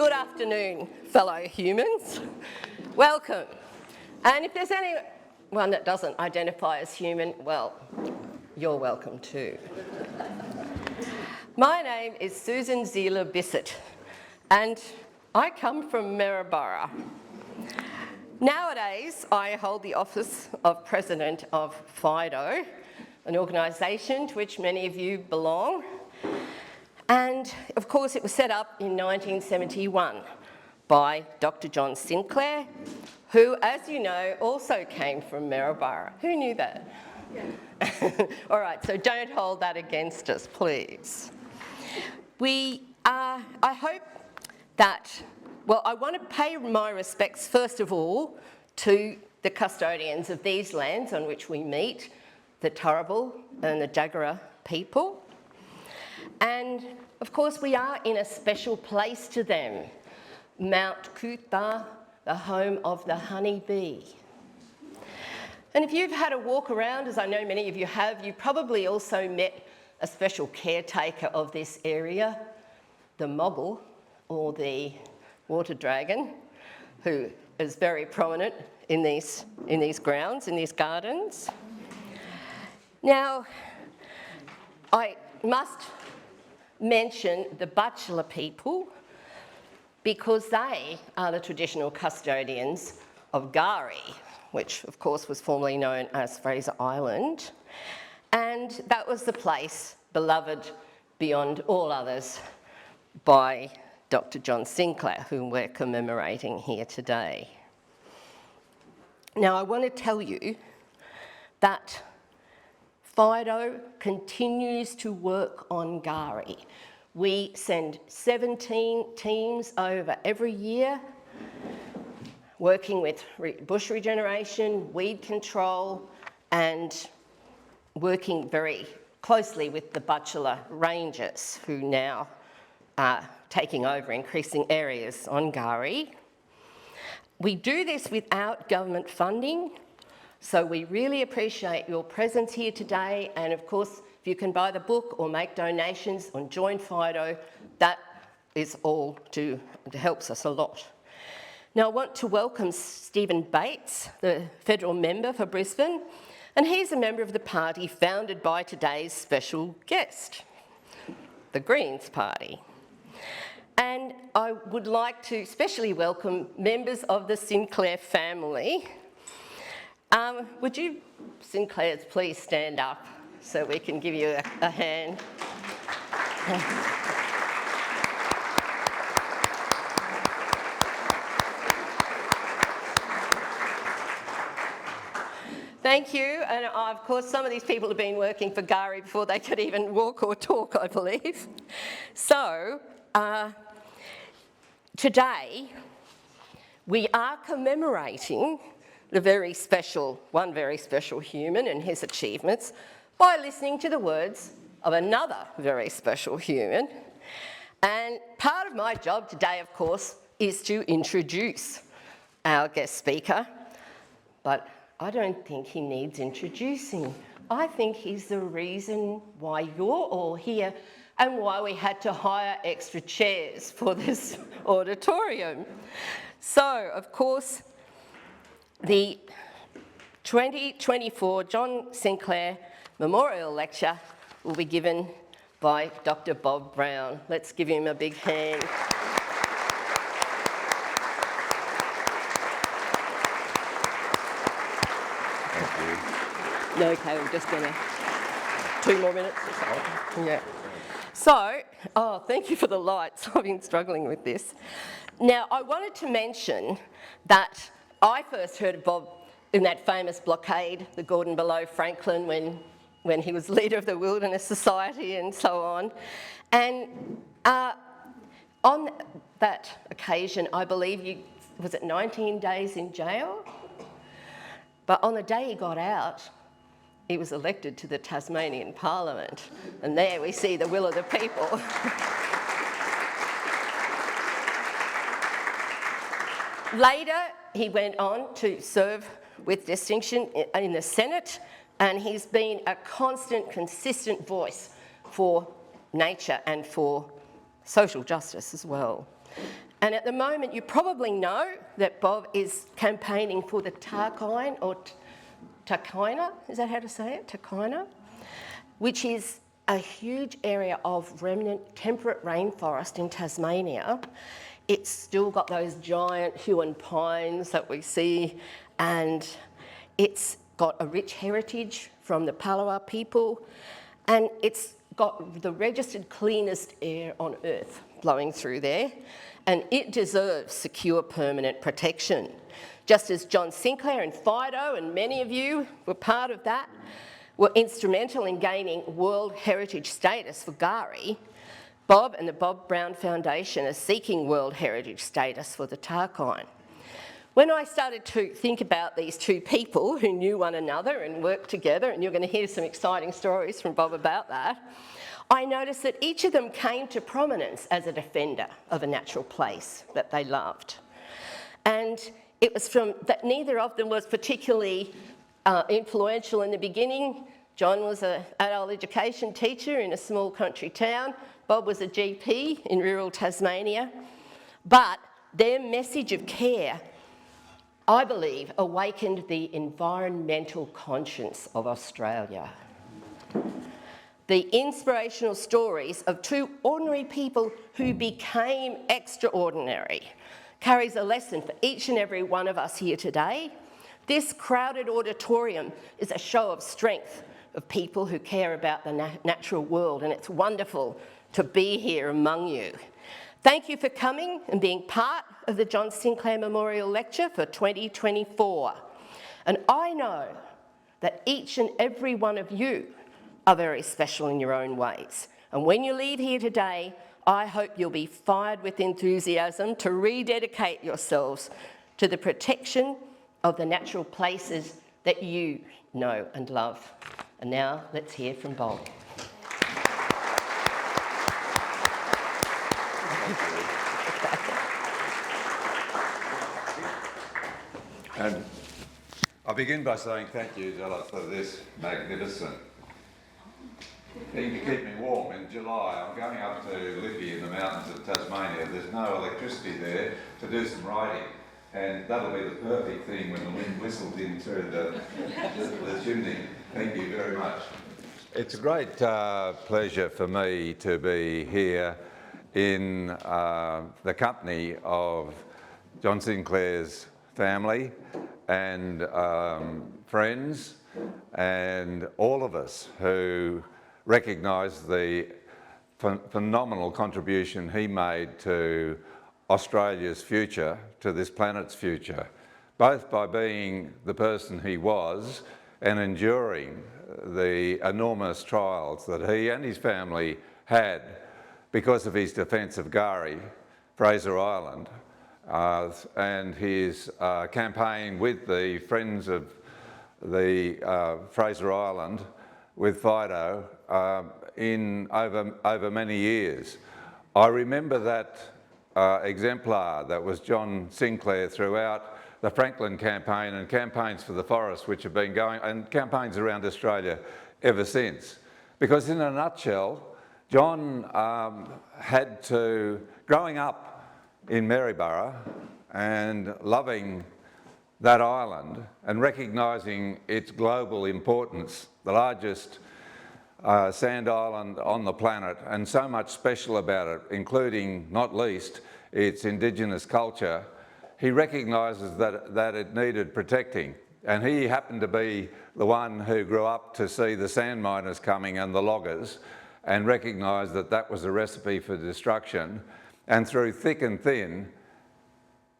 Good afternoon, fellow humans. Welcome. And if there's anyone that doesn't identify as human, well, you're welcome too. My name is Susan Zieler-Bissett, and I come from Maryborough. Nowadays, I hold the office of President of FIDO, an organisation to which many of you belong. And of course, it was set up in 1971 by Dr. John Sinclair, who, as you know, also came from Maryborough. Who knew that? Yeah. All right, so don't hold that against us, please. I hope that, well, I want to pay my respects, first of all, to the custodians of these lands on which we meet, the Turrbal and the Jagera people. And of course, we are in a special place to them, Mount Kuta, the home of the honeybee. And if you've had a walk around, as I know many of you have, you probably also met a special caretaker of this area, the mogul, or the water dragon, who is very prominent in these grounds, in these gardens. Now, I must mention the Butchulla people because they are the traditional custodians of K'gari, which of course was formerly known as Fraser Island, and that was the place beloved beyond all others by Dr. John Sinclair, whom we're commemorating here today. Now, I want to tell you that FIDO continues to work on K'gari. We send 17 teams over every year, working with bush regeneration, weed control, and working very closely with the Butchulla Rangers, who now are taking over increasing areas on K'gari. We do this without government funding, so we really appreciate your presence here today, and of course, if you can buy the book or make donations on Join FIDO, that is all helps us a lot. Now, I want to welcome Stephen Bates, the federal member for Brisbane, and he's a member of the party founded by today's special guest, the Greens Party. And I would like to especially welcome members of the Sinclair family. Would you, Sinclairs, please stand up so we can give you a hand. Thank you, and of course some of these people have been working for K'gari before they could even walk or talk, I believe. So, today we are commemorating one very special human and his achievements by listening to the words of another very special human. And part of my job today, of course, is to introduce our guest speaker, but I don't think he needs introducing. I think he's the reason why you're all here and why we had to hire extra chairs for this auditorium. So, of course, the 2024 John Sinclair Memorial Lecture will be given by Dr. Bob Brown. Let's give him a big hand. Thank you. Okay, we're just going to... 2 more minutes? Yeah. So, thank you for the lights. I've been struggling with this. Now, I wanted to mention that I first heard of Bob in that famous blockade, the Gordon below Franklin, when he was leader of the Wilderness Society and so on. And on that occasion, I believe was it 19 days in jail? But on the day he got out, he was elected to the Tasmanian Parliament. And there we see the will of the people. Later, he went on to serve with distinction in the Senate, and he's been a constant, consistent voice for nature and for social justice as well. And at the moment, you probably know that Bob is campaigning for the Tarkine, or Tarkina, is that how to say it? Tarkina, which is a huge area of remnant temperate rainforest in Tasmania. It's still got those giant Huon pines that we see, and it's got a rich heritage from the Palawa people, and it's got the registered cleanest air on earth blowing through there, and it deserves secure permanent protection. Just as John Sinclair and FIDO, and many of you were part of that, were instrumental in gaining World Heritage status for K'gari, Bob and the Bob Brown Foundation are seeking World Heritage status for the Tarkine. When I started to think about these two people who knew one another and worked together, and you're going to hear some exciting stories from Bob about that, I noticed that each of them came to prominence as a defender of a natural place that they loved. And it was from that neither of them was particularly influential in the beginning. John was an adult education teacher in a small country town. Bob was a GP in rural Tasmania. But their message of care, I believe, awakened the environmental conscience of Australia. The inspirational stories of two ordinary people who became extraordinary carries a lesson for each and every one of us here today. This crowded auditorium is a show of strength of people who care about the natural world, and it's wonderful to be here among you. Thank you for coming and being part of the John Sinclair Memorial Lecture for 2024. And I know that each and every one of you are very special in your own ways. And when you leave here today, I hope you'll be fired with enthusiasm to rededicate yourselves to the protection of the natural places that you know and love. And now let's hear from Bob. And I'll begin by saying thank you, Della, for this magnificent thing to keep me warm. In July, I'm going up to Liffey in the mountains of Tasmania. There's no electricity there to do some riding, and that'll be the perfect thing when the wind whistles in through the chimney. Thank you very much. It's a great pleasure for me to be here in the company of John Sinclair's family and friends, and all of us who recognise the phenomenal contribution he made to Australia's future, to this planet's future, both by being the person he was and enduring the enormous trials that he and his family had because of his defence of K'gari, Fraser Island, and his campaign with the Friends of the Fraser Island, with FIDO, in over many years. I remember that exemplar that was John Sinclair throughout the Franklin campaign and campaigns for the forest, which have been going, and campaigns around Australia ever since. Because in a nutshell, John had to, growing up in Maryborough and loving that island and recognising its global importance, the largest sand island on the planet, and so much special about it, including, not least, its Indigenous culture, he recognises that it needed protecting. And he happened to be the one who grew up to see the sand miners coming and the loggers, and recognised that that was a recipe for destruction. And through thick and thin,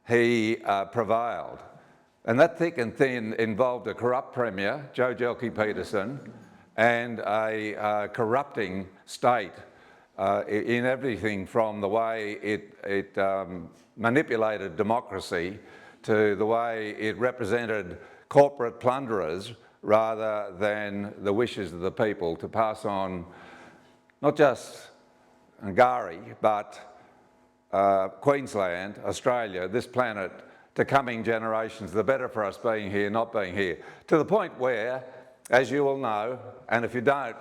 he prevailed. And that thick and thin involved a corrupt premier, Joe Jelke-Peterson, and a corrupting state in everything from the way it manipulated democracy to the way it represented corporate plunderers rather than the wishes of the people to pass on not just K'gari, but Queensland, Australia, this planet, to coming generations, the better for us being here, not being here. To the point where, as you all know, and if you don't,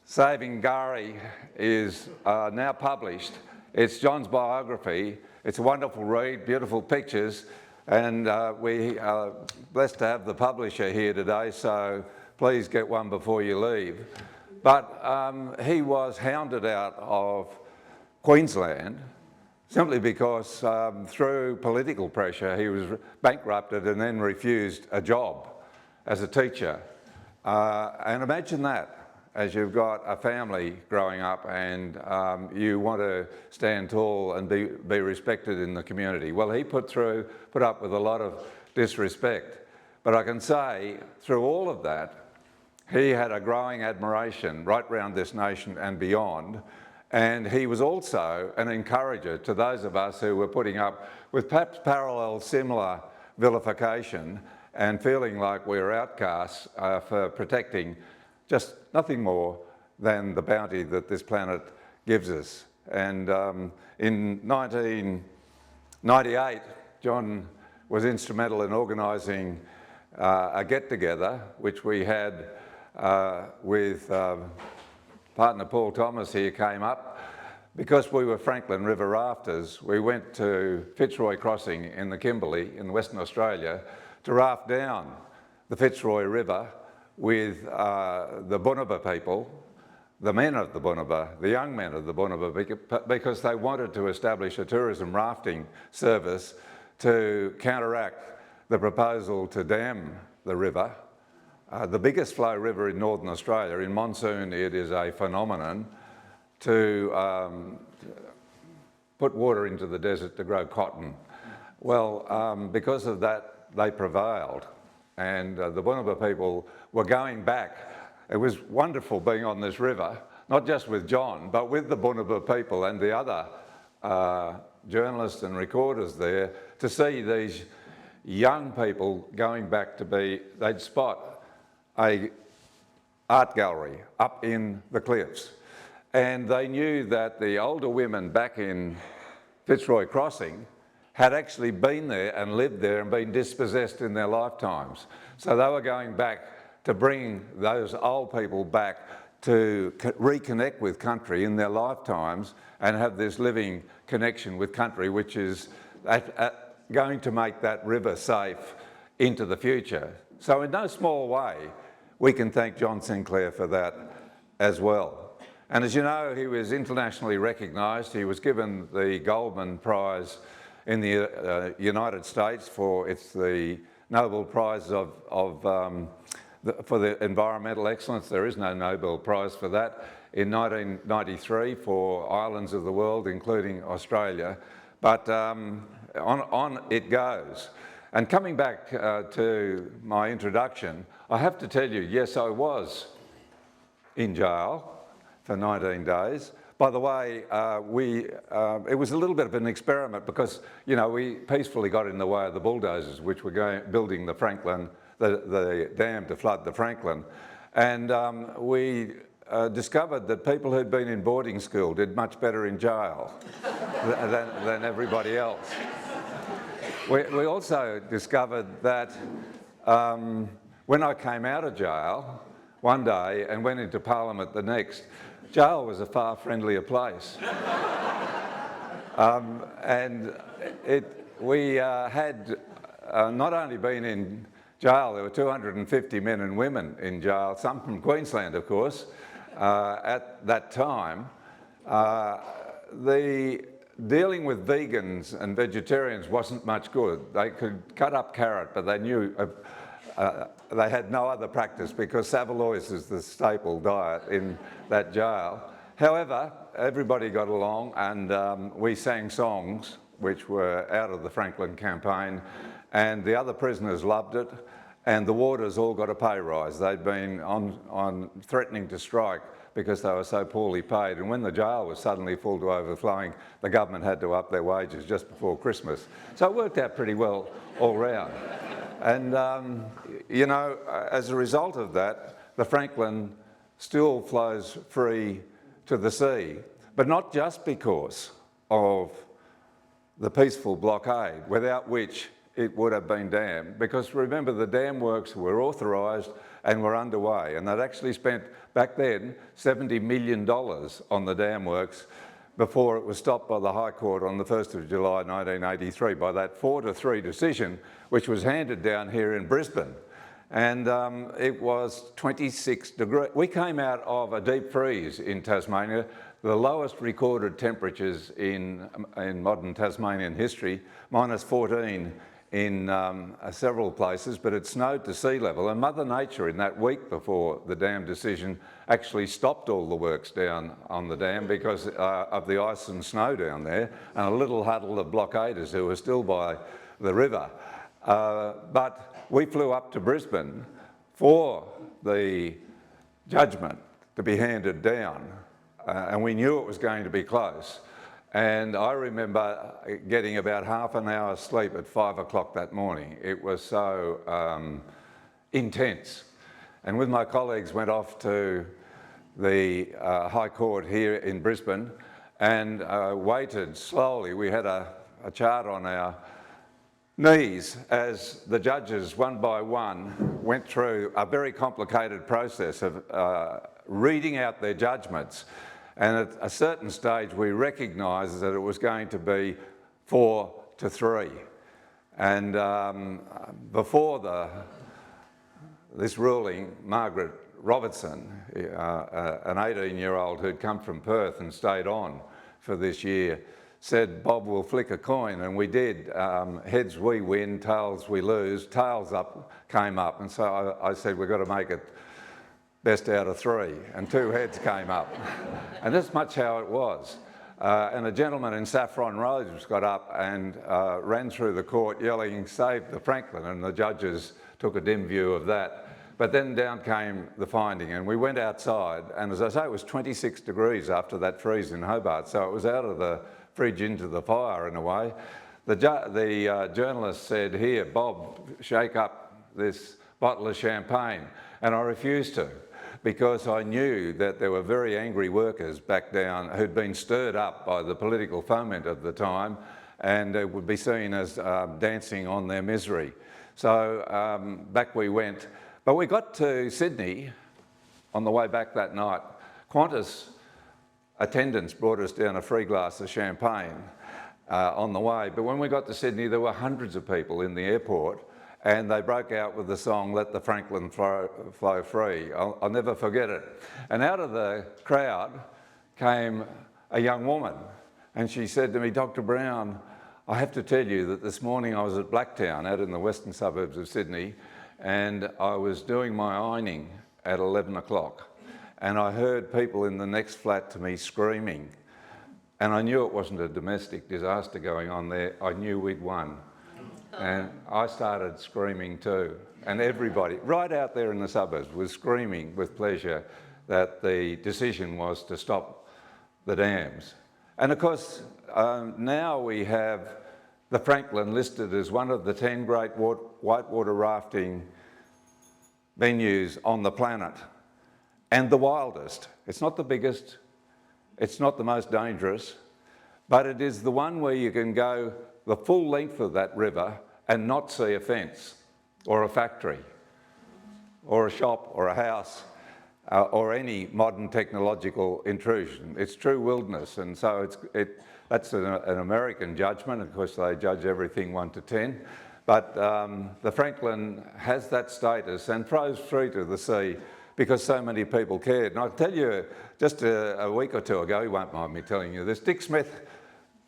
Saving K'gari is now published It's John's biography. It's a wonderful read, beautiful pictures, and we are blessed to have the publisher here today, so please get one before you leave. But he was hounded out of Queensland simply because through political pressure he was bankrupted and then refused a job as a teacher. And imagine that, as you've got a family growing up and you want to stand tall and be respected in the community. Well, he put up with a lot of disrespect. But I can say, through all of that, he had a growing admiration right round this nation and beyond. And he was also an encourager to those of us who were putting up with perhaps parallel, similar vilification and feeling like we were outcasts for protecting just nothing more than the bounty that this planet gives us. And in 1998, John was instrumental in organising a get-together, which we had with partner Paul Thomas here came up. Because we were Franklin River rafters, we went to Fitzroy Crossing in the Kimberley in Western Australia to raft down the Fitzroy River with the Bunuba people, the men of the Bunuba, the young men of the Bunuba, because they wanted to establish a tourism rafting service to counteract the proposal to dam the river. The biggest flow river in Northern Australia. In monsoon, it is a phenomenon to put water into the desert to grow cotton. Well, because of that, they prevailed. And the Bunuba people were going back. It was wonderful being on this river, not just with John, but with the Bunuba people and the other journalists and recorders there, to see these young people going back to they'd spot a art gallery up in the cliffs. And they knew that the older women back in Fitzroy Crossing had actually been there and lived there and been dispossessed in their lifetimes. So they were going back to bring those old people back to reconnect with country in their lifetimes and have this living connection with country, which is going to make that river safe into the future. So in no small way, we can thank John Sinclair for that as well. And as you know, he was internationally recognised. He was given the Goldman Prize in the United States it's the Nobel Prize for the environmental excellence. There is no Nobel Prize for that. In 1993 for islands of the world, including Australia. But on it goes. And coming back to my introduction, I have to tell you, yes, I was in jail for 19 days. By the way, it was a little bit of an experiment because, you know, we peacefully got in the way of the bulldozers which were building the Franklin, the dam to flood the Franklin. And we discovered that people who'd been in boarding school did much better in jail than everybody else. We also discovered that when I came out of jail one day and went into Parliament the next, jail was a far friendlier place. And we had not only been in jail, there were 250 men and women in jail, some from Queensland, of course, at that time. Dealing with vegans and vegetarians wasn't much good. They could cut up carrot, but they knew they had no other practice because saveloys is the staple diet in that jail. However, everybody got along and we sang songs which were out of the Franklin campaign, and the other prisoners loved it, and the warders all got a pay rise. They'd been on threatening to strike because they were so poorly paid, and when the jail was suddenly full to overflowing, the government had to up their wages just before Christmas. So it worked out pretty well all round. And, you know, as a result of that, the Franklin still flows free to the sea, but not just because of the peaceful blockade, without which it would have been dammed, because remember the dam works were authorised and were underway, and they'd actually spent back then $70 million on the dam works, before it was stopped by the High Court on the 1st of July 1983 by that 4-3 decision, which was handed down here in Brisbane. And it was 26 degrees. We came out of a deep freeze in Tasmania, the lowest recorded temperatures in modern Tasmanian history, -14 in several places, but it snowed to sea level. And Mother Nature, in that week before the dam decision, actually stopped all the works down on the dam because of the ice and snow down there, and a little huddle of blockaders who were still by the river. But we flew up to Brisbane for the judgment to be handed down, and we knew it was going to be close. And I remember getting about half an hour's sleep at 5 o'clock that morning. It was so intense. And with my colleagues went off to the High Court here in Brisbane and waited slowly. We had a chart on our knees as the judges, one by one, went through a very complicated process of reading out their judgments. And at a certain stage, we recognised that it was going to be 4-3. And before this ruling, Margaret Robertson, an 18-year-old who'd come from Perth and stayed on for this year, said, "Bob, we'll flick a coin," and we did. Heads we win, tails we lose. Tails came up, and so I said, we've got to make it best out of 3, and 2 heads came up. And that's much how it was. And a gentleman in saffron robes got up and ran through the court yelling, "Save the Franklin," and the judges took a dim view of that. But then down came the finding, and we went outside, and as I say, it was 26 degrees after that freeze in Hobart, so it was out of the fridge into the fire in a way. The journalist said, "Here, Bob, shake up this bottle of champagne," and I refused to, because I knew that there were very angry workers back down who'd been stirred up by the political foment of the time, and it would be seen as dancing on their misery. So back we went. But we got to Sydney on the way back that night. Qantas attendants brought us down a free glass of champagne on the way. But when we got to Sydney, there were hundreds of people in the airport, and they broke out with the song, "Let the Franklin Flow Free." I'll never forget it. And out of the crowd came a young woman, and she said to me, "Dr. Brown, I have to tell you that this morning I was at Blacktown, out in the western suburbs of Sydney, and I was doing my ironing at 11 o'clock, and I heard people in the next flat to me screaming, and I knew it wasn't a domestic disaster going on there. I knew we'd won." And I started screaming too. And everybody, right out there in the suburbs, was screaming with pleasure that the decision was to stop the dams. And of course, now we have the Franklin listed as one of the 10 great whitewater rafting venues on the planet, and the wildest. It's not the biggest, it's not the most dangerous, but it is the one where you can go the full length of that river and not see a fence or a factory or a shop or a house or any modern technological intrusion. It's true wilderness, and so that's an American judgment. Of course, they judge everything 1 to 10, but the Franklin has that status and froze free to the sea because so many people cared. And I'll tell you, just a week or two ago, you won't mind me telling you this, Dick Smith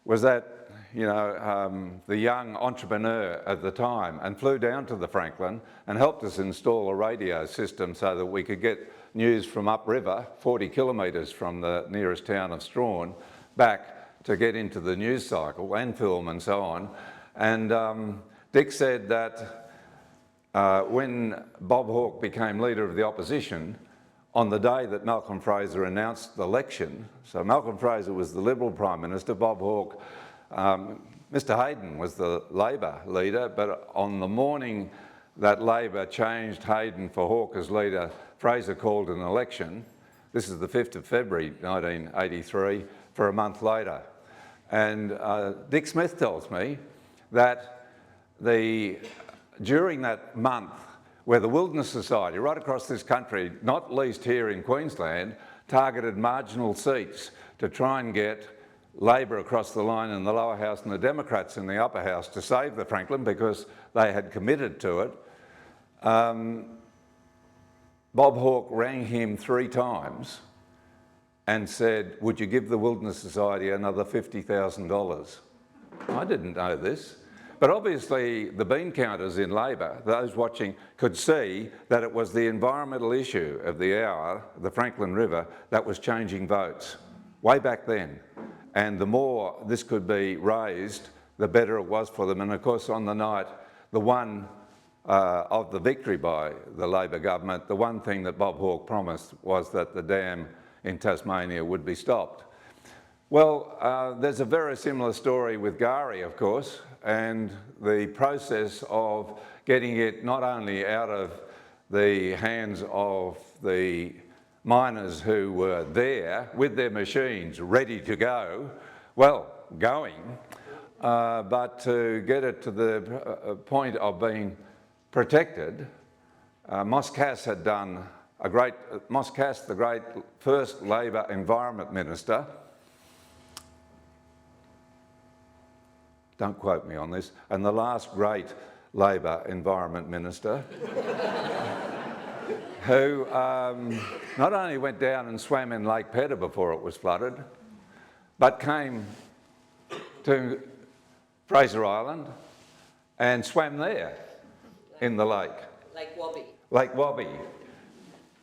was the young entrepreneur at the time, and flew down to the Franklin and helped us install a radio system so that we could get news from upriver, 40 kilometres from the nearest town of Strawn, back to get into the news cycle and film and so on. And Dick said that when Bob Hawke became leader of the opposition, on the day that Malcolm Fraser announced the election, so Malcolm Fraser was the Liberal Prime Minister, Bob Hawke, Mr Hayden was the Labor leader, but on the morning that Labor changed Hayden for Hawke as leader, Fraser called an election. This is the 5th of February 1983, for a month later. And Dick Smith tells me that during that month, where the Wilderness Society, right across this country, not least here in Queensland, targeted marginal seats to try and get Labor across the line in the lower house and the Democrats in the upper house to save the Franklin because they had committed to it. Bob Hawke rang him 3 times and said, would you give the Wilderness Society another $50,000? I didn't know this. But obviously the bean counters in Labor, those watching, could see that it was the environmental issue of the hour, the Franklin River, that was changing votes way back then. And the more this could be raised, the better it was for them. And of course, on the night, the one of the victory by the Labor government, the one thing that Bob Hawke promised was that the dam in Tasmania would be stopped. Well, there's a very similar story with K'gari, of course, and the process of getting it not only out of the hands of the miners who were there with their machines ready to go, well, going, but to get it to the point of being protected. Moss Cass had done Moss Cass, the great first Labor Environment Minister, don't quote me on this, and the last great Labor Environment Minister, who not only went down and swam in Lake Pedder before it was flooded, but came to Fraser Island and swam there in the lake. Lake Wabi.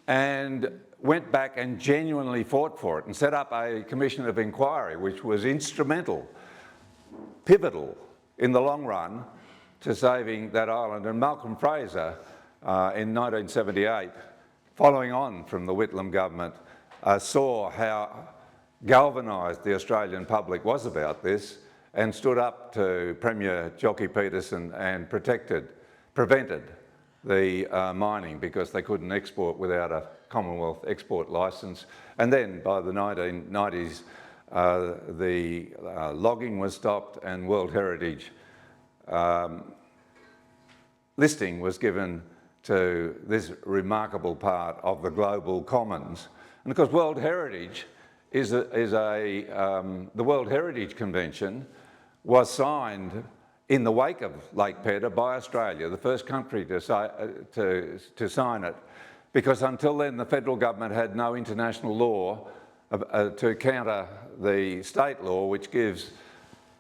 And went back and genuinely fought for it and set up a commission of inquiry which was instrumental, pivotal in the long run to saving that island. And Malcolm Fraser in 1978, following on from the Whitlam government, saw how galvanised the Australian public was about this and stood up to Premier Jockey Peterson and prevented the mining because they couldn't export without a Commonwealth export licence. And then by the 1990s, the logging was stopped and World Heritage listing was given to this remarkable part of the global commons. And of course, World Heritage the World Heritage Convention was signed in the wake of Lake Pedder by Australia, the first country to sign it, because until then the federal government had no international law to counter the state law, which gives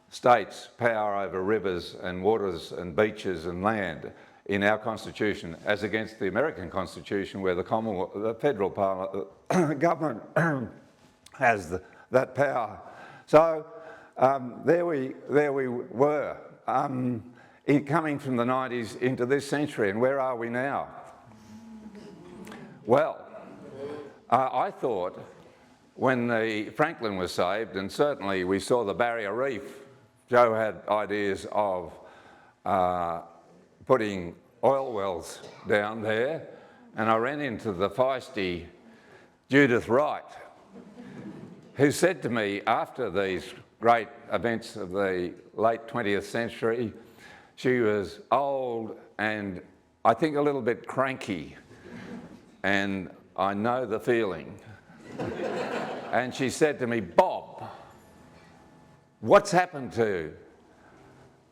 states power over rivers and waters and beaches and land in our constitution, as against the American Constitution, where the federal government has that power. So there we were, coming from the 90s into this century, and where are we now? Well, I thought when the Franklin was saved, and certainly we saw the Barrier Reef, Joe had ideas of putting oil wells down there, and I ran into the feisty Judith Wright, who said to me after these great events of the late 20th century, she was old and I think a little bit cranky, and I know the feeling. And she said to me, Bob, what's happened to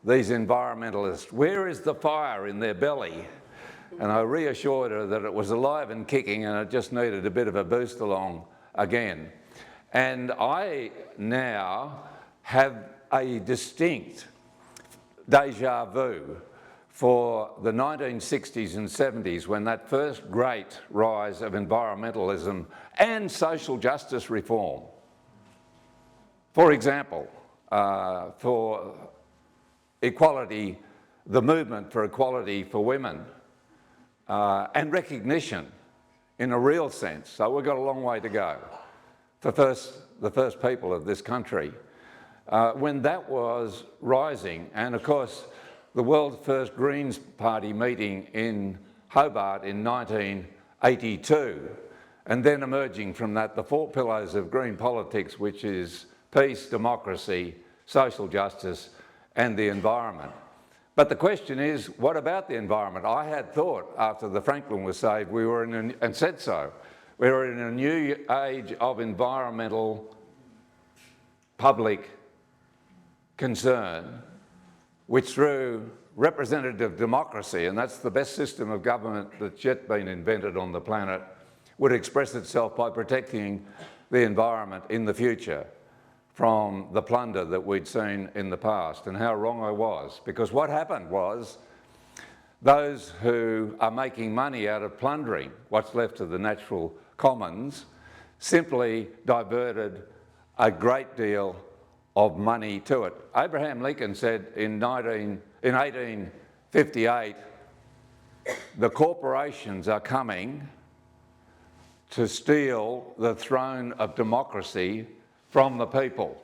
these environmentalists? Where is the fire in their belly? And I reassured her that it was alive and kicking and it just needed a bit of a boost along again. And I now have a distinct deja vu for the 1960s and 70s, when that first great rise of environmentalism and social justice reform. For example, for equality, the movement for equality for women, and recognition in a real sense. So we've got a long way to go for the first people of this country. When that was rising, and of course the world's first Greens Party meeting in Hobart in 1982, and then emerging from that the 4 pillars of green politics, which is peace, democracy, social justice and the environment. But the question is, what about the environment? I had thought after the Franklin was saved, we were in and said so, we were in a new age of environmental public concern, which through representative democracy, and that's the best system of government that's yet been invented on the planet, would express itself by protecting the environment in the future from the plunder that we'd seen in the past. And how wrong I was, because what happened was those who are making money out of plundering what's left of the natural commons simply diverted a great deal of money to it. Abraham Lincoln said in 1858, the corporations are coming to steal the throne of democracy from the people.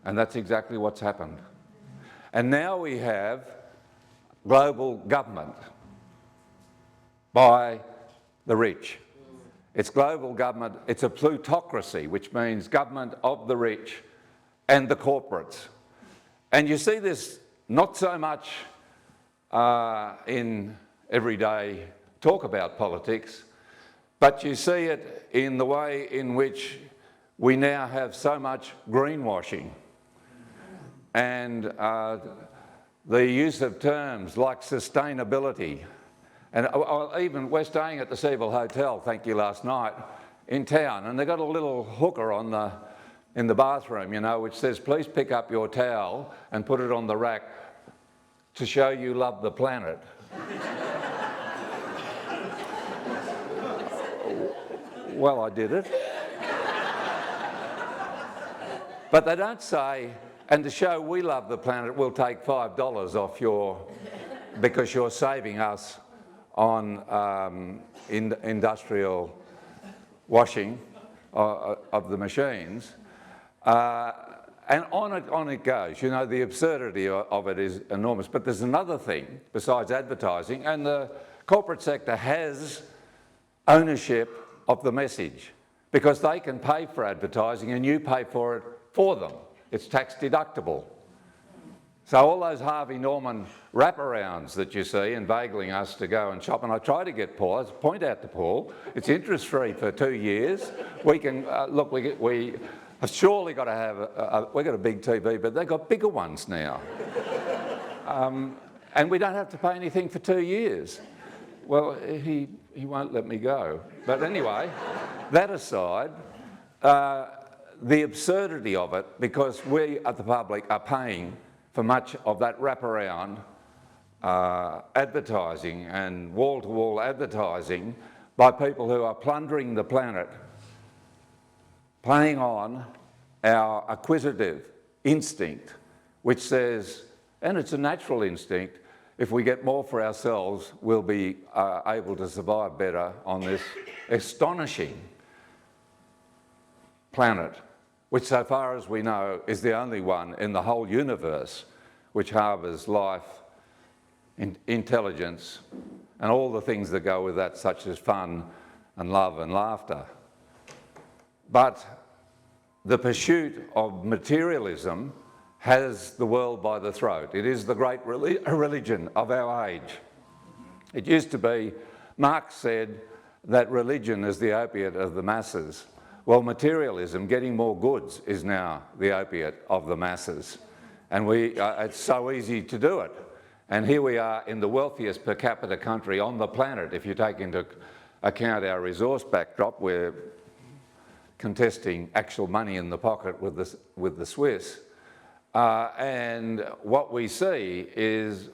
And that's exactly what's happened. And now we have global government by the rich. It's global government, it's a plutocracy, which means government of the rich and the corporates. And you see this not so much in everyday talk about politics, but you see it in the way in which we now have so much greenwashing and the use of terms like sustainability. And even we're staying at the Seville Hotel, thank you, last night in town, and they've got a little hooker in the bathroom, you know, which says, please pick up your towel and put it on the rack to show you love the planet. Well, I did it. But they don't say, and to show we love the planet, we'll take $5 off because you're saving us on industrial washing of the machines. And on it goes. You know, the absurdity of it is enormous. But there's another thing besides advertising, and the corporate sector has ownership of the message because they can pay for advertising and you pay for it for them. It's tax deductible. So all those Harvey Norman wraparounds that you see inveigling us to go and shop, and I try to get Paul, I point out to Paul, it's interest-free for 2 years. We can, look, we have surely got to have, we've got a big TV, but they've got bigger ones now. And we don't have to pay anything for 2 years. Well, he won't let me go. But anyway, that aside, the absurdity of it, because we at the public are paying for much of that wraparound advertising and wall-to-wall advertising by people who are plundering the planet, playing on our acquisitive instinct, which says, and it's a natural instinct, if we get more for ourselves, we'll be able to survive better on this astonishing planet, which so far as we know is the only one in the whole universe which harbours life, intelligence, and all the things that go with that, such as fun and love and laughter. But the pursuit of materialism has the world by the throat. It is the great religion of our age. It used to be, Marx said that religion is the opiate of the masses. Well, materialism, getting more goods, is now the opiate of the masses. And it's so easy to do it. And here we are in the wealthiest per capita country on the planet. If you take into account our resource backdrop, we're contesting actual money in the pocket with the Swiss. And what we see is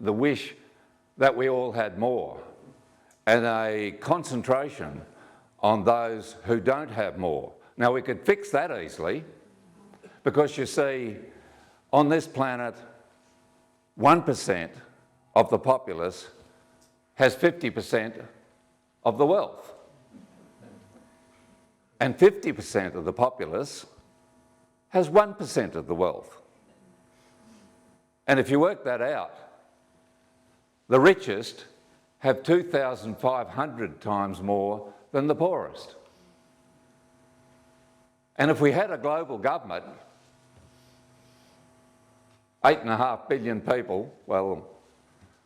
the wish that we all had more and a concentration on those who don't have more. Now, we could fix that easily because you see, on this planet, 1% of the populace has 50% of the wealth. And 50% of the populace has 1% of the wealth. And if you work that out, the richest have 2,500 times more than the poorest. And if we had a global government, 8.5 billion people, well,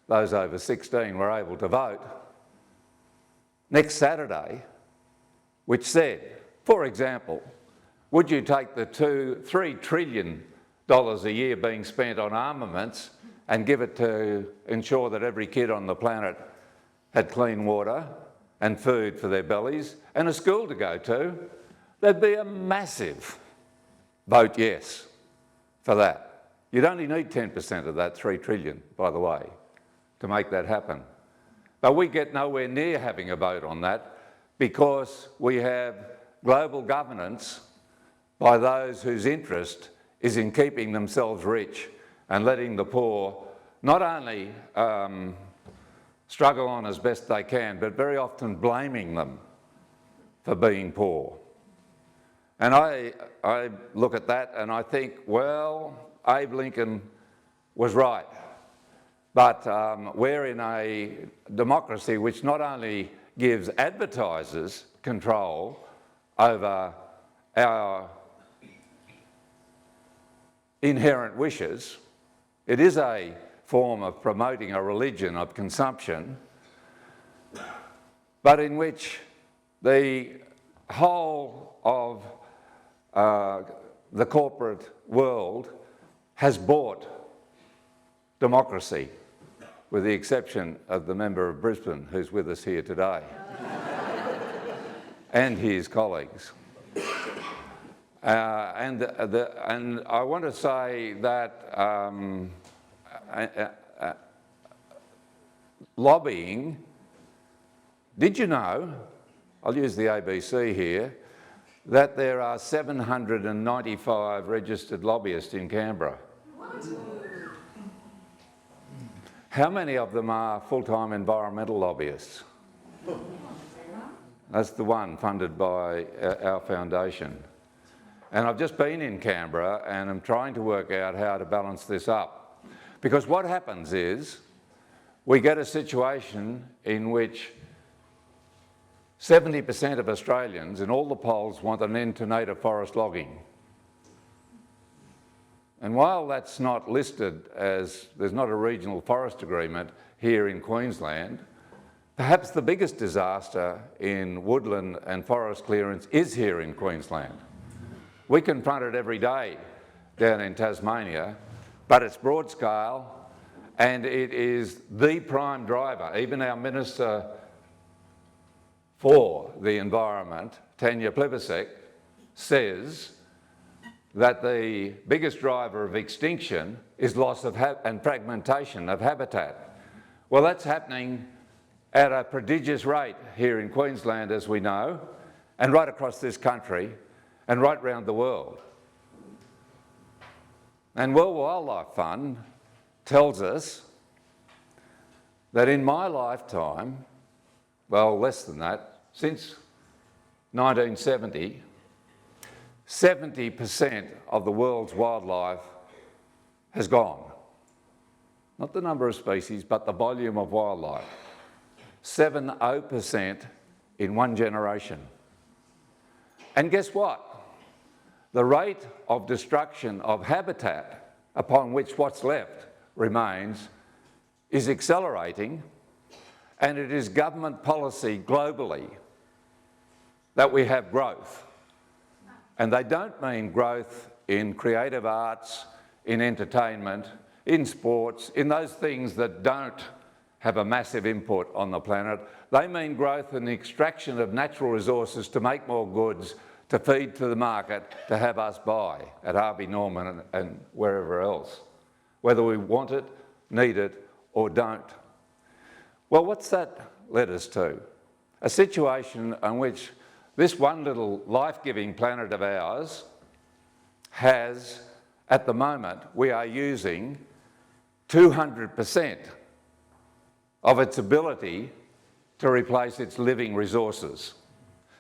those over 16 were able to vote, next Saturday, which said, for example, would you take the $3 trillion a year being spent on armaments and give it to ensure that every kid on the planet had clean water and food for their bellies and a school to go to? There'd be a massive vote yes for that. You'd only need 10% of that 3 trillion, by the way, to make that happen. But we get nowhere near having a vote on that because we have global governance by those whose interest is in keeping themselves rich and letting the poor not only struggle on as best they can, but very often blaming them for being poor. And I look at that and I think, well, Abe Lincoln was right. But we're in a democracy which not only gives advertisers control over our inherent wishes, it is a form of promoting a religion of consumption, but in which the whole of the corporate world has bought democracy, with the exception of the member of Brisbane who's with us here today, and his colleagues. And I want to say that lobbying, did you know, I'll use the ABC here, that there are 795 registered lobbyists in Canberra? What? How many of them are full-time environmental lobbyists? That's the one funded by our foundation. And I've just been in Canberra and I'm trying to work out how to balance this up. Because what happens is we get a situation in which 70% of Australians in all the polls want an end to native forest logging. And while that's not listed as, there's not a regional forest agreement here in Queensland, perhaps the biggest disaster in woodland and forest clearance is here in Queensland. We confront it every day down in Tasmania, but it's broad scale and it is the prime driver. Even our Minister for the Environment, Tanya Plibersek, says that the biggest driver of extinction is loss of and fragmentation of habitat. Well, that's happening at a prodigious rate here in Queensland, as we know, and right across this country and right around the world. And World Wildlife Fund tells us that in my lifetime, well, less than that, since 1970, 70% of the world's wildlife has gone. Not the number of species, but the volume of wildlife. 70% in one generation. And guess what? The rate of destruction of habitat upon which what's left remains is accelerating, and it is government policy globally that we have growth. And they don't mean growth in creative arts, in entertainment, in sports, in those things that don't have a massive input on the planet. They mean growth in the extraction of natural resources to make more goods, to feed to the market, to have us buy at Harvey Norman and wherever else, whether we want it, need it, or don't. Well, what's that led us to? A situation in which this one little life-giving planet of ours has, at the moment, we are using 200% of its ability to replace its living resources.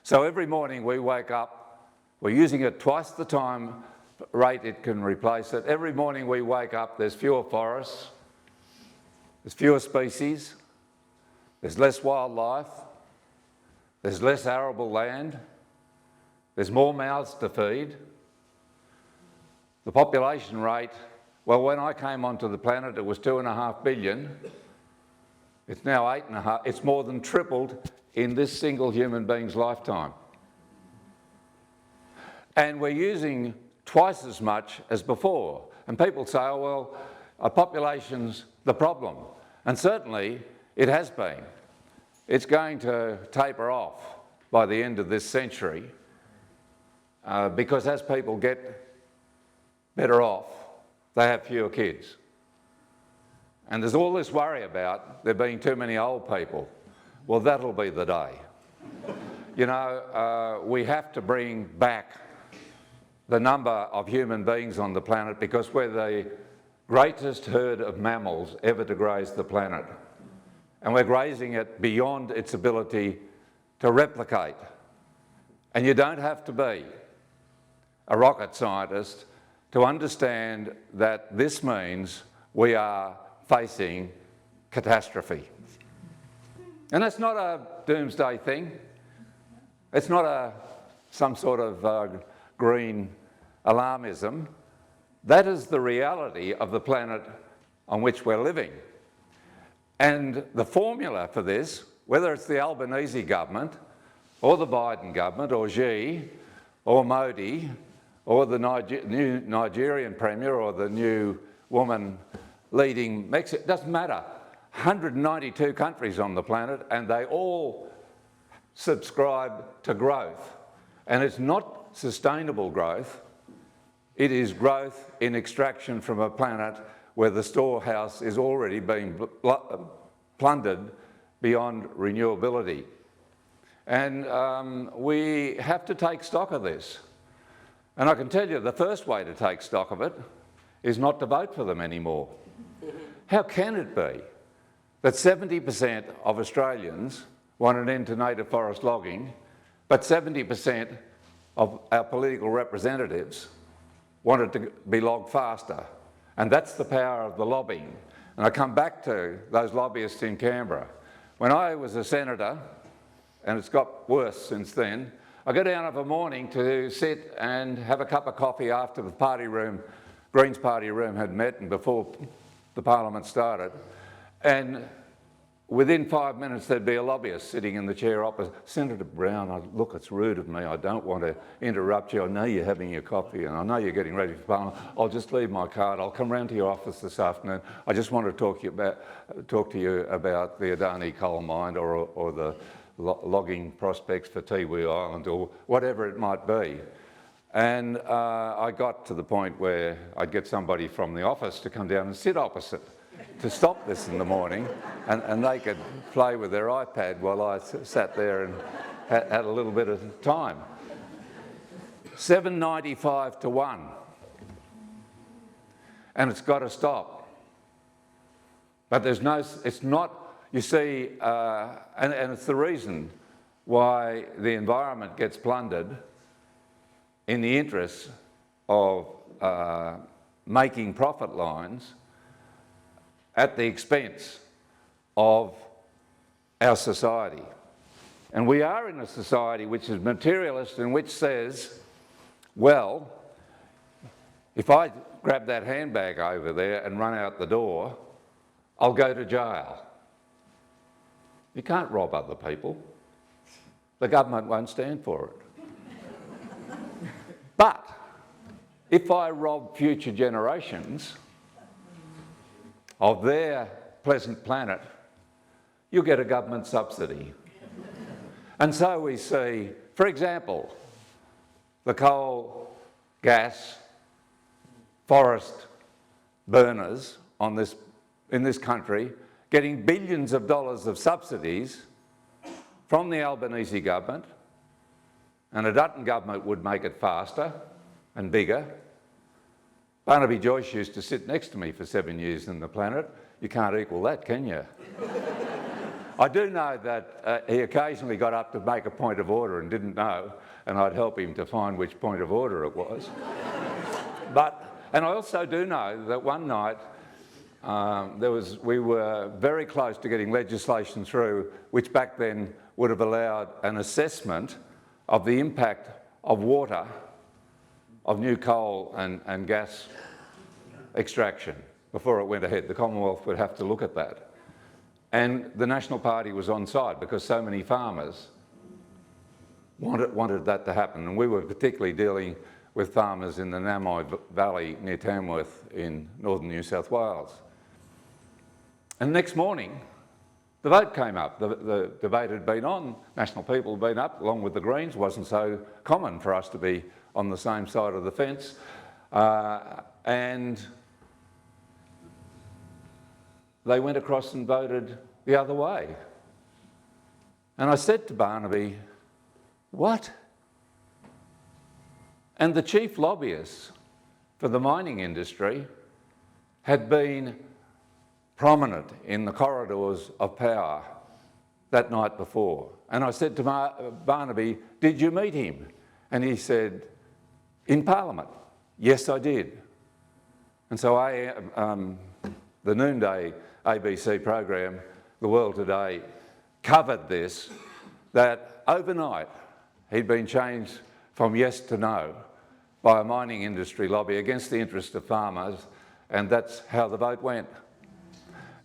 So every morning we wake up, we're using it twice the time rate it can replace it. Every morning we wake up, there's fewer forests, there's fewer species, there's less wildlife, there's less arable land, there's more mouths to feed. The population rate, well, when I came onto the planet, it was 2.5 billion. It's now 8.5. It's more than tripled in this single human being's lifetime. and we're using twice as much as before. And people say, oh, well, a population's the problem. And certainly it has been. It's going to taper off by the end of this century because as people get better off, they have fewer kids. And there's all this worry about there being too many old people. Well, that'll be the day. You know, we have to bring back the number of human beings on the planet because we're the greatest herd of mammals ever to graze the planet. And we're grazing it beyond its ability to replicate. And you don't have to be a rocket scientist to understand that this means we are facing catastrophe. And that's not a doomsday thing. It's not some sort of green alarmism. That is the reality of the planet on which we're living. And the formula for this, whether it's the Albanese government or the Biden government or Xi or Modi or the new Nigerian premier or the new woman leading Mexico, it doesn't matter. 192 countries on the planet and they all subscribe to growth. And it's not sustainable growth, it is growth in extraction from a planet where the storehouse is already being plundered beyond renewability. And we have to take stock of this. And I can tell you the first way to take stock of it is not to vote for them anymore. How can it be that 70% of Australians want an end to native forest logging, but 70% of our political representatives want it to be logged faster? And that's the power of the lobbying. And I come back to those lobbyists in Canberra. When I was a senator, and it's got worse since then, I go down of a morning to sit and have a cup of coffee after the party room, Greens party room had met and before the parliament started. And within 5 minutes, there'd be a lobbyist sitting in the chair opposite. Senator Brown, look, it's rude of me. I don't want to interrupt you. I know you're having your coffee and I know you're getting ready for Parliament. I'll just leave my card. I'll come round to your office this afternoon. I just want to talk to you about the Adani coal mine or the logging prospects for Tiwi Island or whatever it might be. And I got to the point where I'd get somebody from the office to come down and sit opposite to stop this in the morning, and they could play with their iPad while I sat there and had a little bit of time. 795 to 1. And it's got to stop. But there's no, it's not, you see, and it's the reason why the environment gets plundered in the interests of making profit lines at the expense of our society. And we are in a society which is materialist and which says, well, if I grab that handbag over there and run out the door, I'll go to jail. You can't rob other people. The government won't stand for it. But if I rob future generations of their pleasant planet, you get a government subsidy. And so we see, for example, the coal, gas, forest burners in this country getting billions of dollars of subsidies from the Albanese government, and a Dutton government would make it faster and bigger. Barnaby Joyce used to sit next to me for 7 years in the Planet. You can't equal that, can you? I do know that he occasionally got up to make a point of order and didn't know, and I'd help him to find which point of order it was. And I also do know that one night we were very close to getting legislation through which back then would have allowed an assessment of the impact of water of new coal and gas extraction before it went ahead. The Commonwealth would have to look at that. And the National Party was on side because so many farmers wanted that to happen. And we were particularly dealing with farmers in the Namoi Valley near Tamworth in northern New South Wales. And the next morning, the vote came up. The debate had been on, National People had been up, along with the Greens. It wasn't so common for us to be on the same side of the fence. And they went across and voted the other way. And I said to Barnaby, what? And the chief lobbyists for the mining industry had been prominent in the corridors of power that night before. And I said to Barnaby, did you meet him? And he said, in Parliament. Yes, I did. And so the noonday ABC program, The World Today, covered this, that overnight he'd been changed from yes to no by a mining industry lobby against the interest of farmers, and that's how the vote went.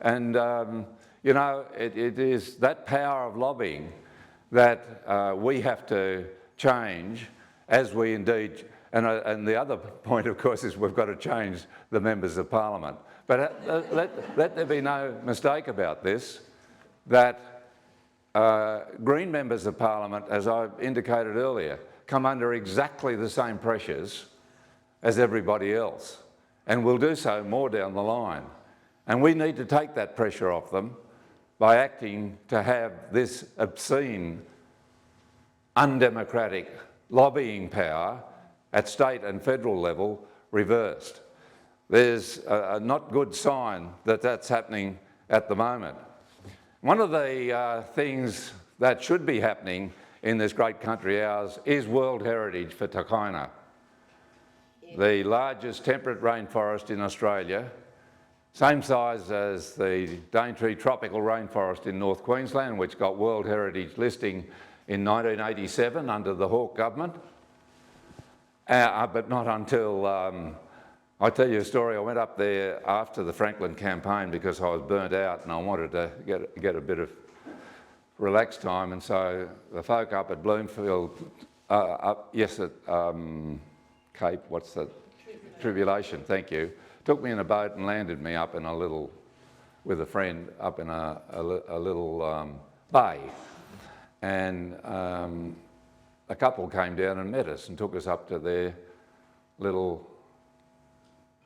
And, you know, it is that power of lobbying that we have to change as we indeed, and the other point, of course, is we've got to change the members of Parliament. But let there be no mistake about this, that Green members of Parliament, as I indicated earlier, come under exactly the same pressures as everybody else, and will do so more down the line. And we need to take that pressure off them by acting to have this obscene, undemocratic lobbying power at state and federal level reversed. There's a not good sign that that's happening at the moment. One of the things that should be happening in this great country ours is World Heritage for Takaina, the largest temperate rainforest in Australia, same size as the Daintree tropical rainforest in North Queensland, which got World Heritage listing in 1987 under the Hawke government, but not until, I'll tell you a story. I went up there after the Franklin campaign because I was burnt out and I wanted to get a bit of relaxed time, and so the folk up at Bloomfield, Cape, what's the? Tribulation, thank you. Took me in a boat and landed me up in a little, with a friend, up in a little bay. And a couple came down and met us and took us up to their little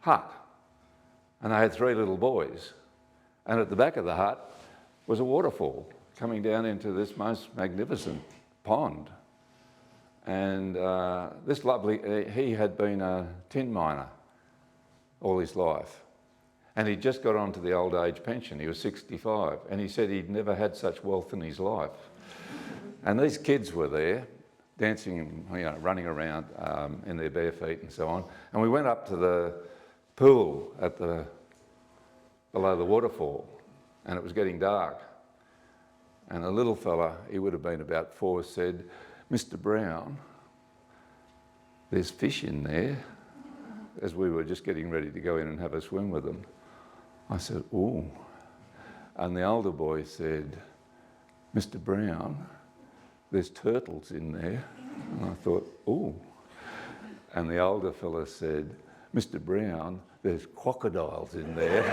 hut. And they had 3 little boys. And at the back of the hut was a waterfall coming down into this most magnificent pond. And this lovely, he had been a tin miner all his life. And he'd just got onto the old age pension. He was 65. And he said he'd never had such wealth in his life. And these kids were there, dancing, you know, running around in their bare feet and so on. And we went up to the pool at below the waterfall, and it was getting dark. And a little fella, he would have been about 4, said, "Mr. Brown, there's fish in there," as we were just getting ready to go in and have a swim with them. I said, "Ooh." And the older boy said, "Mr. Brown, there's turtles in there." And I thought, "Ooh." And the older fella said, "Mr. Brown, there's crocodiles in there."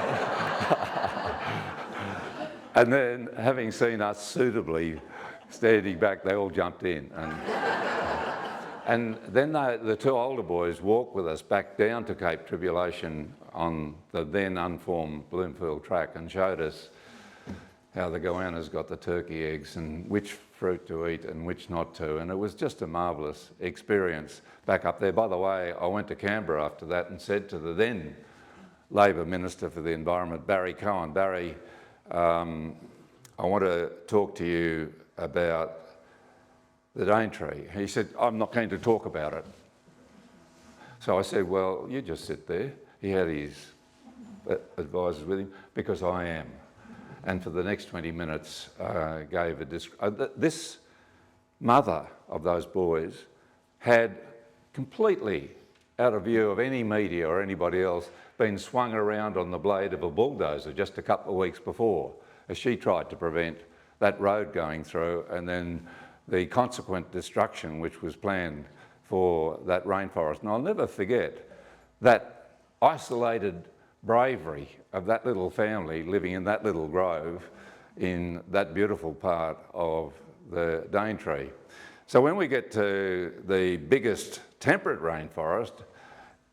And then, having seen us suitably standing back, they all jumped in. And then the 2 older boys walked with us back down to Cape Tribulation on the then unformed Bloomfield track and showed us how the goannas got the turkey eggs and which fruit to eat and which not to. And it was just a marvellous experience back up there. By the way, I went to Canberra after that and said to the then Labor Minister for the Environment, Barry Cohen, "Barry, I want to talk to you about the Daintree." He said, "I'm not going to talk about it." So I said, "Well, you just sit there." He had his advisors with him, "Because I am." And for the next 20 minutes gave a this mother of those boys had completely, out of view of any media or anybody else, been swung around on the blade of a bulldozer just a couple of weeks before, as she tried to prevent that road going through, and then the consequent destruction which was planned for that rainforest. And I'll never forget that isolated bravery of that little family living in that little grove in that beautiful part of the Daintree. So when we get to the biggest temperate rainforest,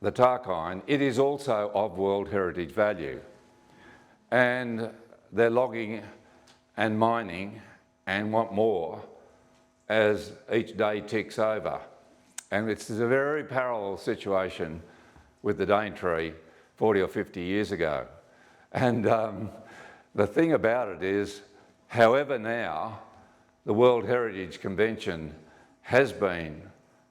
the Tarkine, it is also of World Heritage value. And they're logging and mining and want more as each day ticks over. And it's a very parallel situation with the Daintree 40 or 50 years ago. And the thing about it is, however now, the World Heritage Convention has been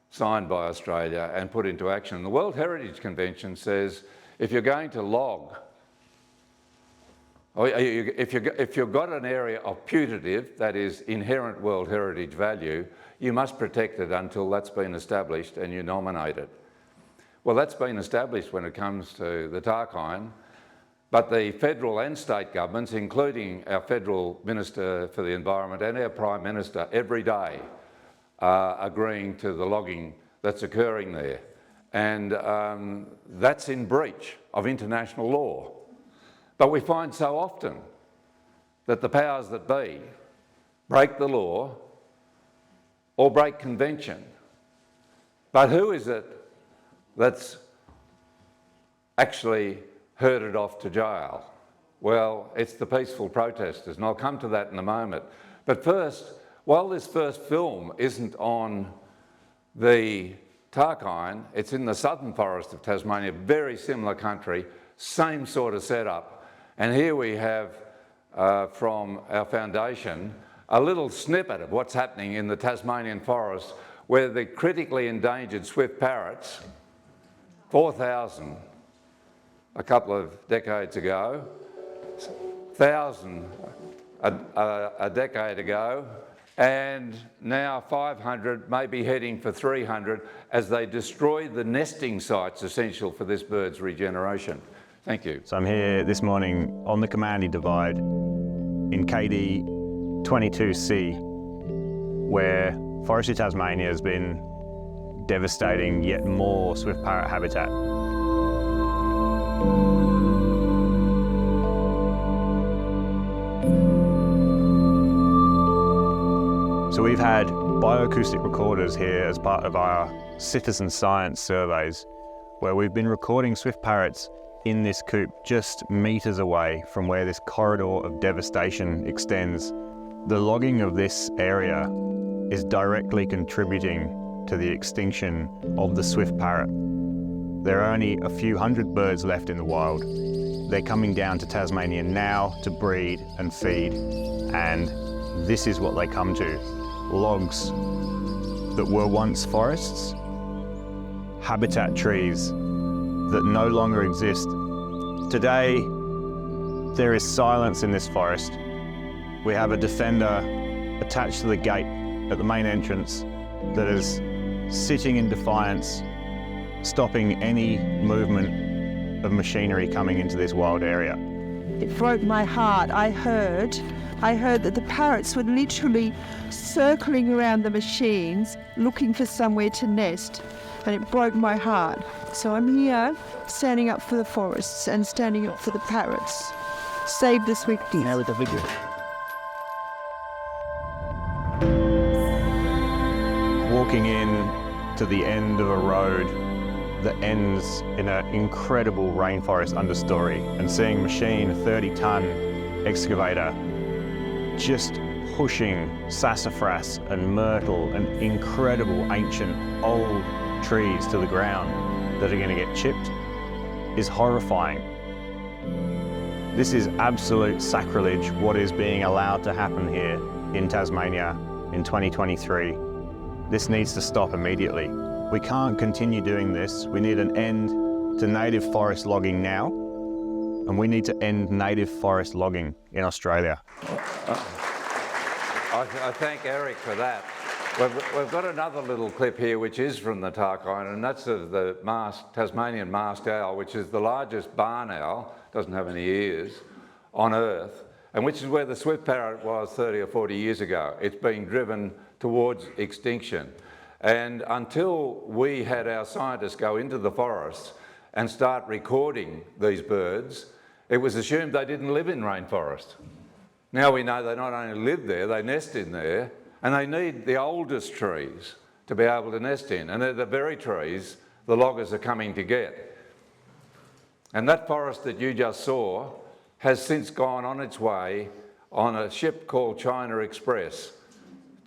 signed by Australia and put into action. The World Heritage Convention says if you're going to log, or if you've got an area of putative, that is inherent World Heritage value, you must protect it until that's been established and you nominate it. Well, that's been established when it comes to the Tarkine, but the federal and state governments, including our Federal Minister for the Environment and our Prime Minister, every day are agreeing to the logging that's occurring there. And that's in breach of international law. But we find so often that the powers that be break the law or break convention. But who is it that's actually herded off to jail? Well, it's the peaceful protesters, and I'll come to that in a moment. But first, while this first film isn't on the Tarkine, it's in the southern forest of Tasmania, very similar country, same sort of setup. And here we have, from our foundation, a little snippet of what's happening in the Tasmanian forest, where the critically endangered swift parrots, 4,000 a couple of decades ago, 1,000 a decade ago, and now 500, maybe heading for 300, as they destroy the nesting sites essential for this bird's regeneration. Thank you. So I'm here this morning on the Kamandi Divide in KD 22C, where Forestry Tasmania has been devastating yet more swift parrot habitat. So we've had bioacoustic recorders here as part of our citizen science surveys, where we've been recording swift parrots in this coop just meters away from where this corridor of devastation extends. The logging of this area is directly contributing to the extinction of the swift parrot. There are only a few hundred birds left in the wild. They're coming down to Tasmania now to breed and feed, and this is what they come to. Logs that were once forests, habitat trees that no longer exist. Today, there is silence in this forest. We have a defender attached to the gate at the main entrance that is sitting in defiance, stopping any movement of machinery coming into this wild area. It broke my heart. I heard that the parrots were literally circling around the machines looking for somewhere to nest, and it broke my heart. So I'm here standing up for the forests and standing up for the parrots. Save the swifties. Now with the video. Walking in to the end of a road that ends in an incredible rainforest understory, and seeing machine 30-ton excavator just pushing sassafras and myrtle and incredible ancient old trees to the ground that are going to get chipped is horrifying. This is absolute sacrilege, what is being allowed to happen here in Tasmania in 2023. This needs to stop immediately. We can't continue doing this. We need an end to native forest logging now, and we need to end native forest logging in Australia. I thank Eric for that. We've got another little clip here which is from the Tarkine, and that's of the Tasmanian masked owl, which is the largest barn owl, doesn't have any ears, on Earth. and which is where the swift parrot was 30 or 40 years ago. It's being driven towards extinction. And until we had our scientists go into the forests and start recording these birds, it was assumed they didn't live in rainforest. Now we know they not only live there, they nest in there, and they need the oldest trees to be able to nest in. And they're the very trees the loggers are coming to get. And that forest that you just saw has since gone on its way on a ship called China Express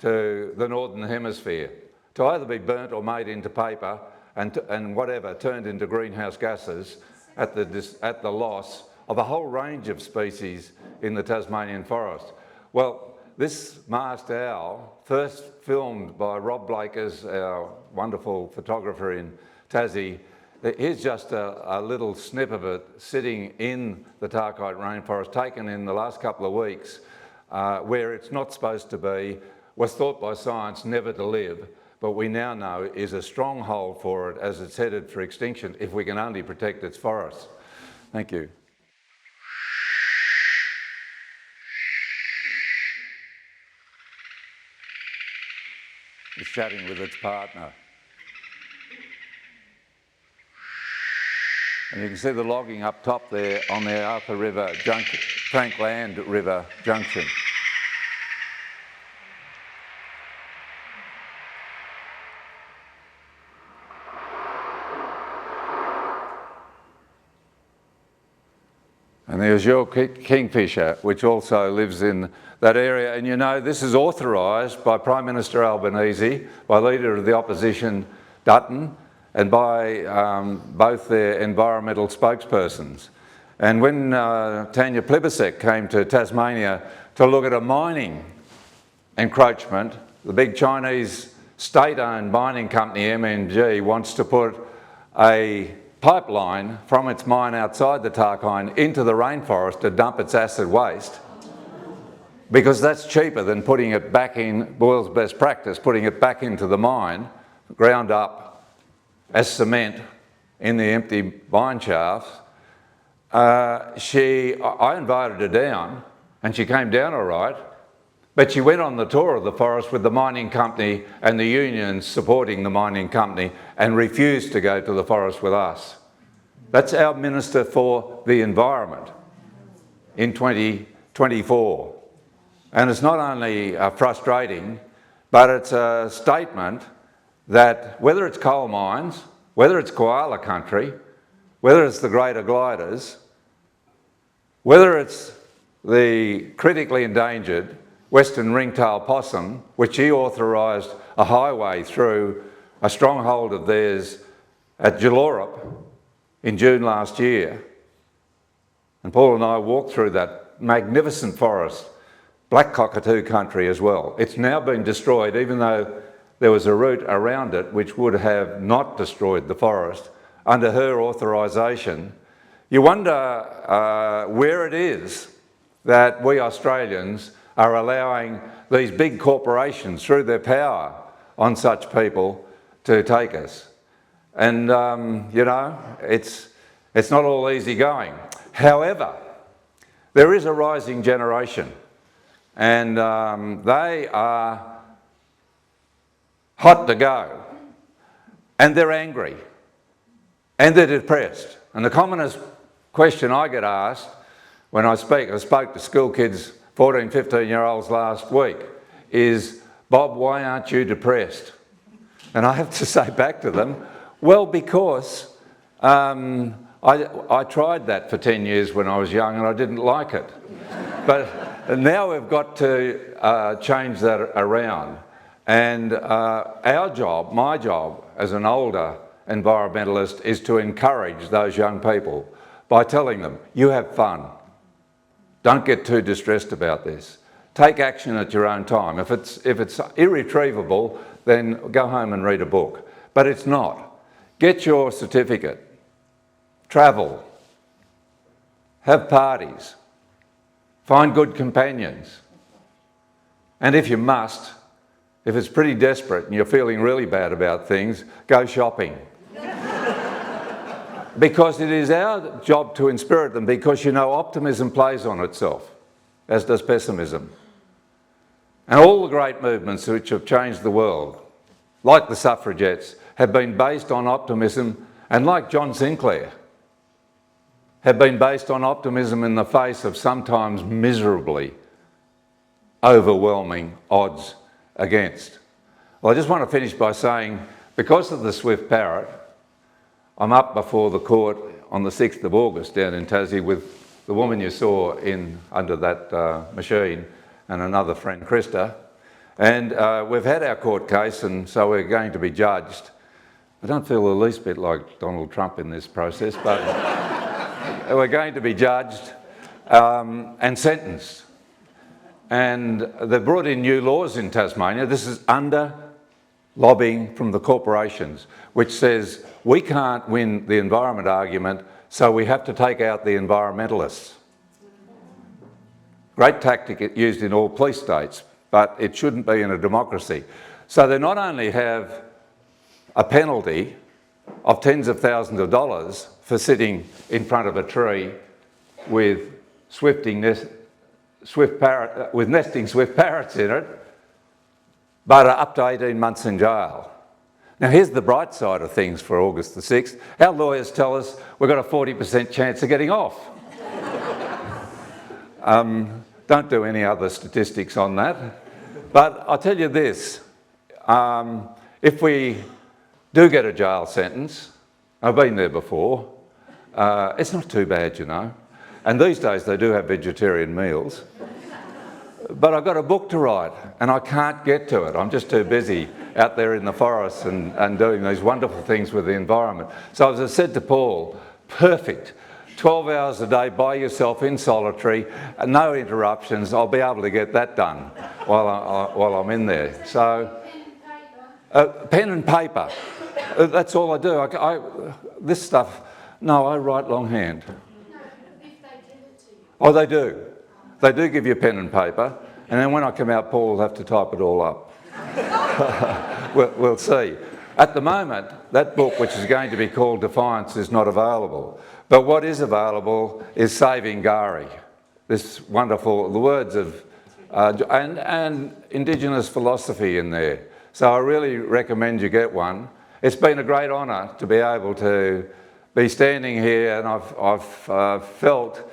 to the Northern Hemisphere to either be burnt or made into paper and whatever, turned into greenhouse gases at the loss of a whole range of species in the Tasmanian forest. Well, this masked owl, first filmed by Rob Blakers, our wonderful photographer in Tassie. Here's just a little snip of it sitting in the Tarkite rainforest, taken in the last couple of weeks, where it's not supposed to be, was thought by science never to live, but we now know is a stronghold for it as it's headed for extinction if we can only protect its forests. Thank you. It's chatting with its partner. And you can see the logging up top there on the Arthur River, Frankland River junction. And there's your kingfisher, which also lives in that area. And you know, this is authorised by Prime Minister Albanese, by Leader of the Opposition Dutton, and by both their environmental spokespersons. And when Tanya Plibersek came to Tasmania to look at a mining encroachment, the big Chinese state-owned mining company, MNG, wants to put a pipeline from its mine outside the Tarkine into the rainforest to dump its acid waste, because that's cheaper than putting it back in, world's best practice, putting it back into the mine, ground up as cement in the empty mine shafts. I invited her down, and she came down all right, but she went on the tour of the forest with the mining company and the unions supporting the mining company and refused to go to the forest with us. That's our Minister for the Environment in 2024. And it's not only frustrating, but it's a statement that whether it's coal mines, whether it's koala country, whether it's the greater gliders, whether it's the critically endangered western ringtail possum, which he authorised a highway through a stronghold of theirs at Jalorop in June last year. And Paul and I walked through that magnificent forest, black cockatoo country as well. It's now been destroyed, even though there was a route around it which would have not destroyed the forest under her authorisation. You wonder where it is that we Australians are allowing these big corporations, through their power on such people, to take us. And, you know, it's not all easy going. However, there is a rising generation, and they are hot to go, and they're angry, and they're depressed. And the commonest question I get asked when I spoke to school kids, 14, 15-year-olds last week, is, Bob, why aren't you depressed? And I have to say back to them, well, because I tried that for 10 years when I was young and I didn't like it. But now we've got to change that around. And our job, my job as an older environmentalist, is to encourage those young people by telling them, you have fun. Don't get too distressed about this. Take action at your own time. If it's irretrievable, then go home and read a book. But it's not. Get your certificate. Travel. Have parties. Find good companions. And if you must, if it's pretty desperate and you're feeling really bad about things, go shopping. Because it is our job to inspirit them, because, you know, optimism plays on itself. as does pessimism. And all the great movements which have changed the world, like the suffragettes, have been based on optimism, and like John Sinclair, have been based on optimism in the face of sometimes miserably overwhelming odds against. Well, I just want to finish by saying, because of the swift parrot, I'm up before the court on the 6th of August down in Tassie with the woman you saw under that machine and another friend, Krista. And we've had our court case, and so we're going to be judged. I don't feel the least bit like Donald Trump in this process, but we're going to be judged and sentenced. And they've brought in new laws in Tasmania. This is under lobbying from the corporations, which says we can't win the environment argument, so we have to take out the environmentalists. Great tactic used in all police states, but it shouldn't be in a democracy. So they not only have a penalty of tens of thousands of dollars for sitting in front of a tree with nesting swift parrots in it, but are up to 18 months in jail. Now here's the bright side of things for August the 6th. Our lawyers tell us we've got a 40% chance of getting off. Don't do any other statistics on that. But I'll tell you this, if we do get a jail sentence, I've been there before, it's not too bad, you know. And these days they do have vegetarian meals. But I've got a book to write and I can't get to it. I'm just too busy out there in the forest and doing these wonderful things with the environment. So as I said to Paul, perfect. 12 hours a day by yourself in solitary, no interruptions. I'll be able to get that done while I'm in there. So, pen and paper. That's all I do. This stuff, no, I write longhand. Oh, they do. They do give you pen and paper, and then when I come out, Paul will have to type it all up. We'll see. At the moment, that book, which is going to be called Defiance, is not available. But what is available is Saving K'gari. This wonderful, the words of, and Indigenous philosophy in there. So I really recommend you get one. It's been a great honour to be able to be standing here, and I've felt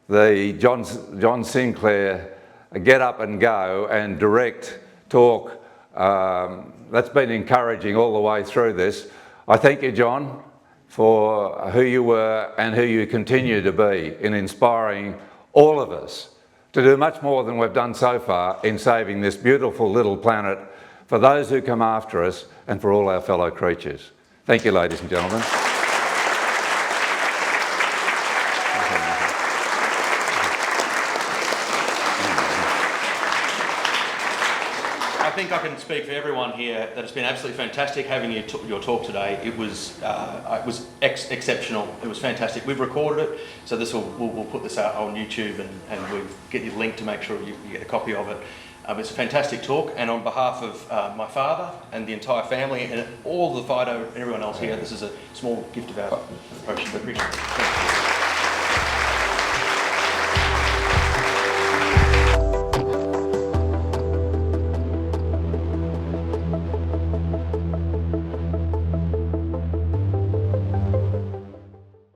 the John Sinclair get up and go and direct talk. That's been encouraging all the way through this. I thank you, John, for who you were and who you continue to be in inspiring all of us to do much more than we've done so far in saving this beautiful little planet for those who come after us and for all our fellow creatures. Thank you, ladies and gentlemen. I think I can speak for everyone here that it's been absolutely fantastic having your talk today. It was exceptional. It was fantastic. We've recorded it, so we'll put this out on YouTube and we'll get you the link to make sure you get a copy of it. It's a fantastic talk, and on behalf of my father and the entire family and all the FIDO and everyone else here, this is a small gift of our approach. We appreciate it.